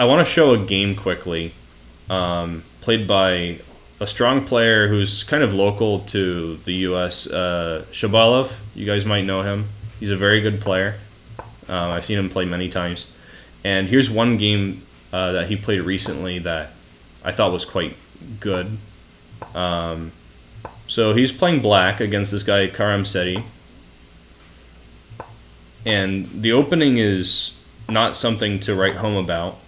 I want to show a game quickly, played by a strong player who's kind of local to the U.S., Shabalov. You guys might know him. He's a very good player. I've seen him play many times. And here's one game that he played recently that I thought was quite good. So he's playing black against this guy, Karamsetty. And the opening is not something to write home about.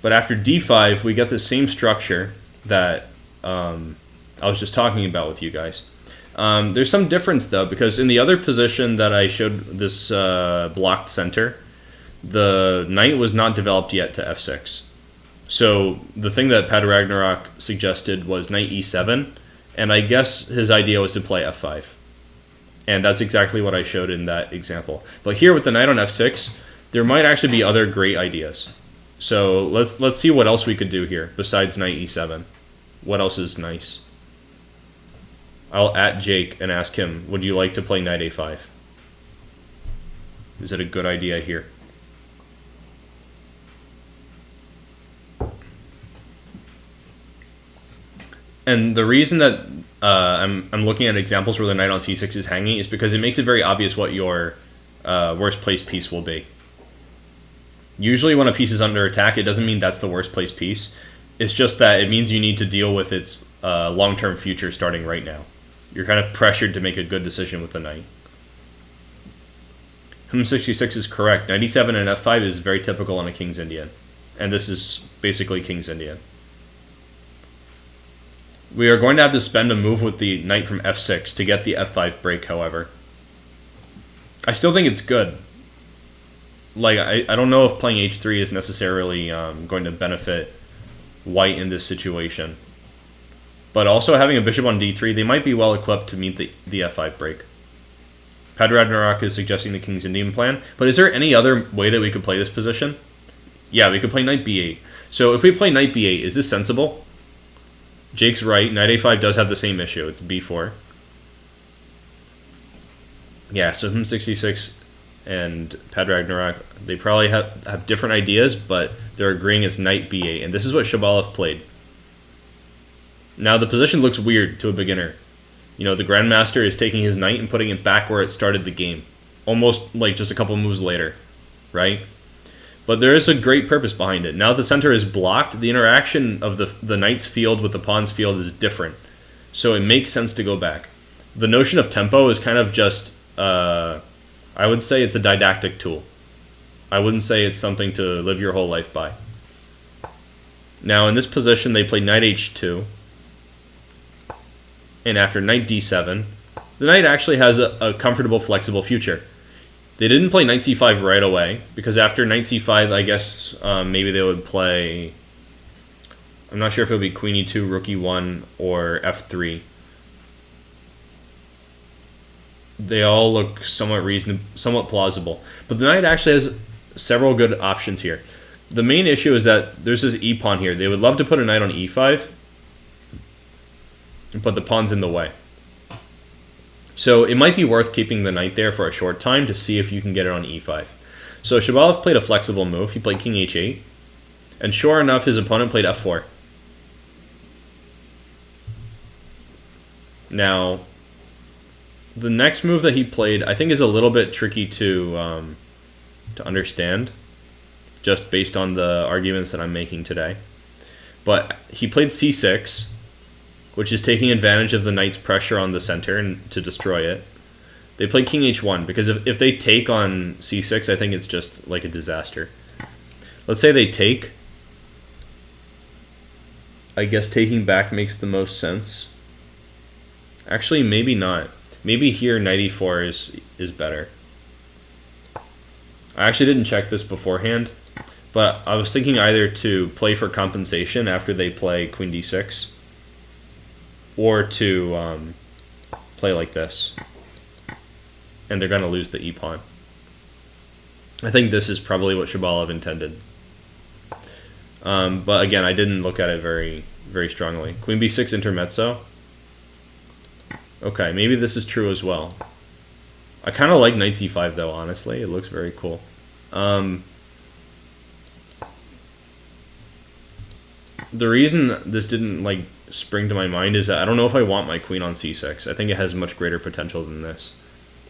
But after d5, we get the same structure that I was just talking about with you guys. There's some difference, though, because in the other position that I showed this blocked center, the knight was not developed yet to f6. So the thing that Pat Ragnarok suggested was knight e7, and I guess his idea was to play f5. And that's exactly what I showed in that example. But here with the knight on f6, there might actually be other great ideas. So let's see what else we could do here besides knight e7. What else is nice? I'll at Jake and ask him, would you like to play knight a5? Is it a good idea here? And the reason that I'm looking at examples where the knight on c6 is hanging is because it makes it very obvious what your worst placed piece will be. Usually when a piece is under attack, it doesn't mean that's the worst placed piece. It's just that it means you need to deal with its long-term future starting right now. You're kind of pressured to make a good decision with the knight. Him66 is correct. Knight e7 and f5 is very typical in a King's Indian. And this is basically King's Indian. We are going to have to spend a move with the knight from f6 to get the f5 break, however. I still think it's good. Like, I don't know if playing h3 is necessarily going to benefit white in this situation. But also having a bishop on d3, they might be well equipped to meet the f5 break. Pat Ragnarok is suggesting the King's Indian plan. But is there any other way that we could play this position? Yeah, we could play knight b8. So if we play knight b8, is this sensible? Jake's right. Knight a5 does have the same issue. It's b4. Yeah, so Him66 and Pat Ragnarok, they probably have different ideas, but they're agreeing it's knight b8. And this is what Shabalov played. Now, the position looks weird to a beginner. You know, the grandmaster is taking his knight and putting it back where it started the game. Almost like just a couple moves later, right? But there is a great purpose behind it. Now that the center is blocked, the interaction of the knight's field with the pawn's field is different. So it makes sense to go back. The notion of tempo is kind of just, I would say it's a didactic tool. I wouldn't say it's something to live your whole life by. Now in this position, they play knight h2. And after knight d7, the knight actually has a comfortable, flexible future. They didn't play knight c5 right away, because after knight c5, I guess maybe they would play... I'm not sure if it would be queen e2, rook e1, or f3. They all look somewhat plausible. But the knight actually has several good options here. The main issue is that there's this e-pawn here. They would love to put a knight on e5, but the pawn's in the way. So it might be worth keeping the knight there for a short time to see if you can get it on e5. So Shabalov played a flexible move. He played king h8. And sure enough, his opponent played f4. Now, the next move that he played, I think, is a little bit tricky to understand, just based on the arguments that I'm making today. But he played c6, which is taking advantage of the knight's pressure on the center and to destroy it. They played king h1, because if they take on c6, I think it's just like a disaster. Let's say they take. I guess taking back makes the most sense. Actually, maybe not. Maybe here knight e4 is better. I actually didn't check this beforehand, but I was thinking either to play for compensation after they play queen d6, or to play like this. And they're going to lose the e-pawn. I think this is probably what Shabalov intended. But again, I didn't look at it very, very strongly. Queen b6 intermezzo. Okay, maybe this is true as well. I kind of like knight c5 though, honestly. It looks very cool. The reason this didn't like spring to my mind is that I don't know if I want my queen on c6. I think it has much greater potential than this.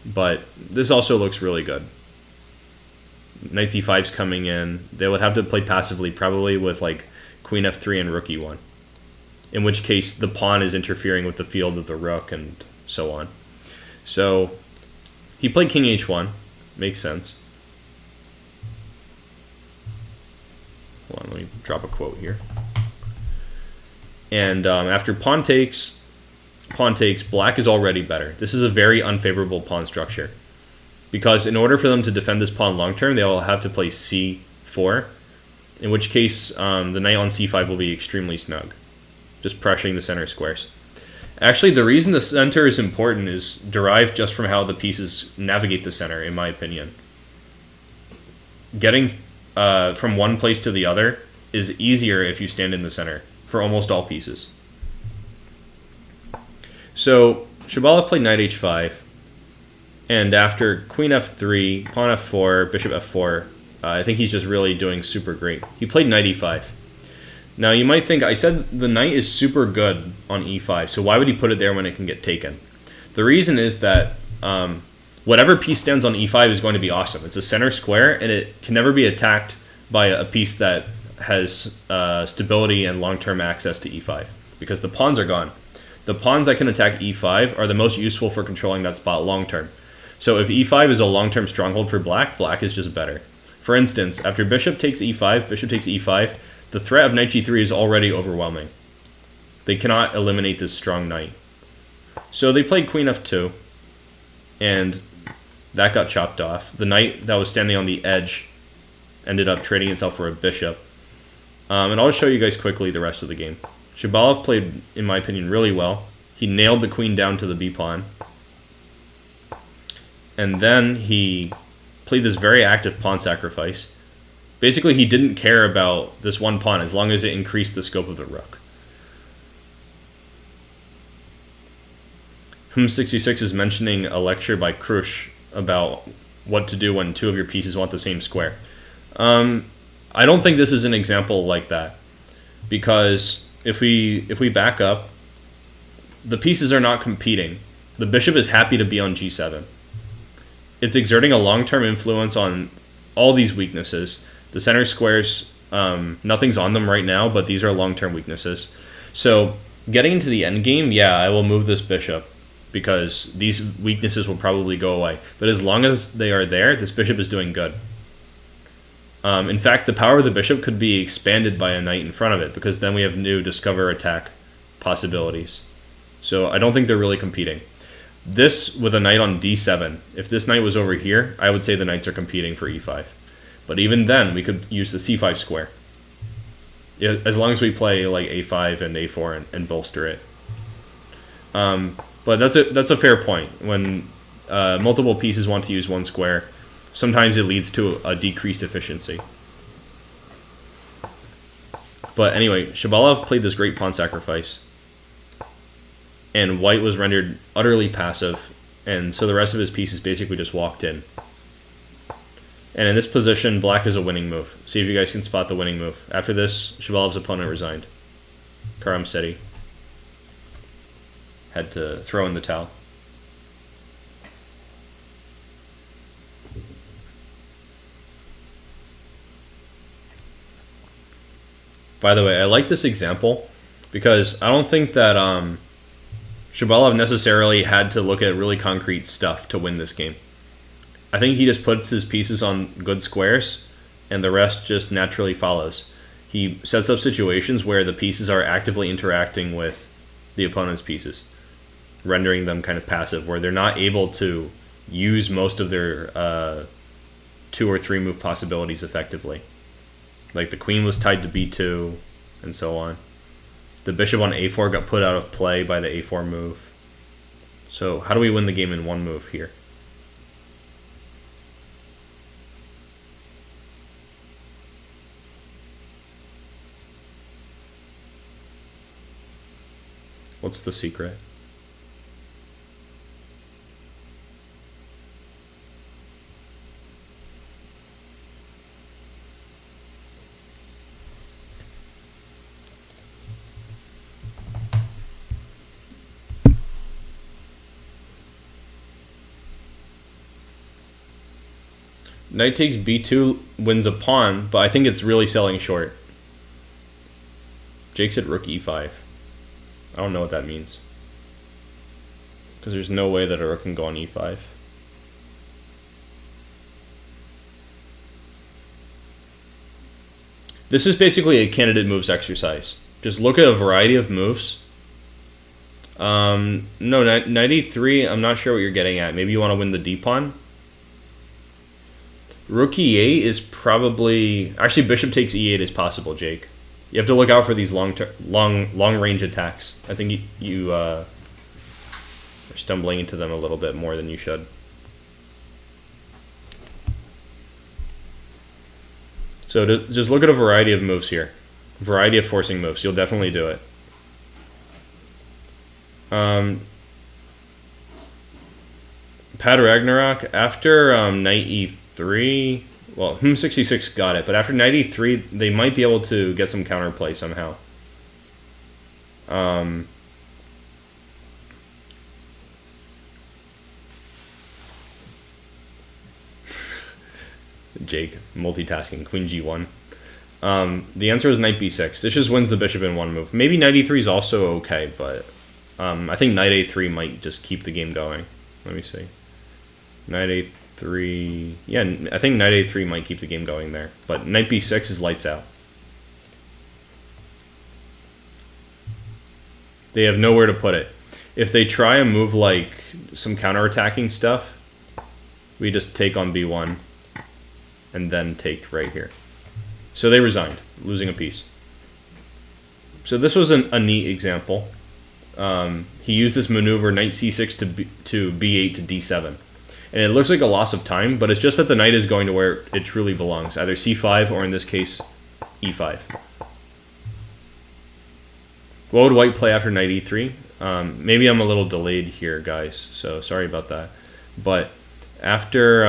But this also looks really good. Knight c5's coming in. They would have to play passively, probably with like queen f3 and rook e1. In which case the pawn is interfering with the field of the rook and so on. So he played king h1. Makes sense. Hold on, let me drop a quote here. And after pawn takes, black is already better. This is a very unfavorable pawn structure. Because in order for them to defend this pawn long term, they will have to play c4. In which case, the knight on c5 will be extremely snug. Just pressuring the center squares. Actually, the reason the center is important is derived just from how the pieces navigate the center, in my opinion. Getting from one place to the other is easier if you stand in the center, for almost all pieces. So, Shabalov played knight h5, and after queen f3, pawn f4, bishop f4, I think he's just really doing super great. He played knight e5. Now, you might think, I said the knight is super good on e5, so why would he put it there when it can get taken? The reason is that whatever piece stands on e5 is going to be awesome. It's a center square, and it can never be attacked by a piece that has stability and long-term access to e5, because the pawns are gone. The pawns that can attack e5 are the most useful for controlling that spot long-term. So if e5 is a long-term stronghold for black, black is just better. For instance, after bishop takes e5, the threat of knight g3 is already overwhelming. They cannot eliminate this strong knight. So they played queen f2, and that got chopped off. The knight that was standing on the edge ended up trading itself for a bishop. And I'll show you guys quickly the rest of the game. Shabalov played, in my opinion, really well. He nailed the queen down to the b-pawn. And then he played this very active pawn sacrifice. Basically, he didn't care about this one pawn as long as it increased the scope of the rook. 66 is mentioning a lecture by Krush about what to do when two of your pieces want the same square. I don't think this is an example like that, because if we back up, the pieces are not competing. The bishop is happy to be on g7. It's exerting a long-term influence on all these weaknesses. The center squares, nothing's on them right now, but these are long-term weaknesses. So getting into the endgame, yeah, I will move this bishop, because these weaknesses will probably go away. But as long as they are there, this bishop is doing good. In fact, the power of the bishop could be expanded by a knight in front of it, because then we have new discover attack possibilities. So I don't think they're really competing. This with a knight on d7, if this knight was over here, I would say the knights are competing for e5. But even then, we could use the c5 square. As long as we play like a5 and a4 and bolster it. But that's a fair point. When multiple pieces want to use one square, sometimes it leads to a decreased efficiency. But anyway, Shabalov played this great pawn sacrifice. And white was rendered utterly passive. And so the rest of his pieces basically just walked in. And in this position, black is a winning move. See if you guys can spot the winning move. After this, Shabalov's opponent resigned. Karamsetty had to throw in the towel. By the way, I like this example because I don't think that Shabalov necessarily had to look at really concrete stuff to win this game. I think he just puts his pieces on good squares, and the rest just naturally follows. He sets up situations where the pieces are actively interacting with the opponent's pieces, rendering them kind of passive, where they're not able to use most of their 2 or 3 move possibilities effectively. Like the queen was tied to b2, and so on. The bishop on a4 got put out of play by the a4 move. So how do we win the game in one move here? What's the secret? Knight takes b2 wins a pawn, but I think it's really selling short. Jake said rook e5. I don't know what that means. Because there's no way that a rook can go on e5. This is basically a candidate moves exercise. Just look at a variety of moves. No, knight e3, I'm not sure what you're getting at. Maybe you want to win the d-pawn? Rook e8 is probably... Actually, bishop takes e8 is possible, Jake. You have to look out for these long range attacks. I think you are stumbling into them a little bit more than you should. So just look at a variety of moves here. Variety of forcing moves. You'll definitely do it. Pad Ragnarok, after knight e3, well, 66 got it, but after knight e3, they might be able to get some counterplay somehow. Jake, multitasking, queen g1. The answer is knight b6. This just wins the bishop in one move. Maybe knight e3 is also okay, but I think knight a3 might just keep the game going. Let me see. Knight a3... Yeah, I think knight a3 might keep the game going there. But knight b6 is lights out. They have nowhere to put it. If they try a move like some counterattacking stuff, we just take on b1 and then take right here. So they resigned, losing a piece. So this was a neat example. He used this maneuver, knight c6 to b8 to d7. And it looks like a loss of time, but it's just that the knight is going to where it truly belongs, either c5 or in this case, e5. What would white play after knight e3? Maybe I'm a little delayed here, guys, so sorry about that. But after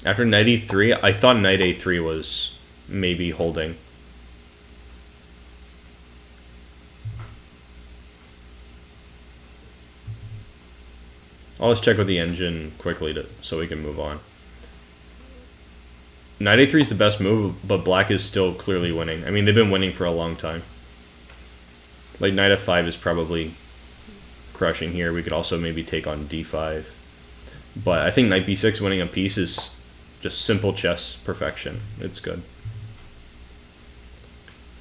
knight e3, I thought knight a3 was maybe holding. I'll just check with the engine quickly so we can move on. Knight a3 is the best move, but black is still clearly winning. I mean, they've been winning for a long time. Like, knight f5 is probably crushing here. We could also maybe take on d5. But I think knight b6 winning a piece is just simple chess perfection. It's good.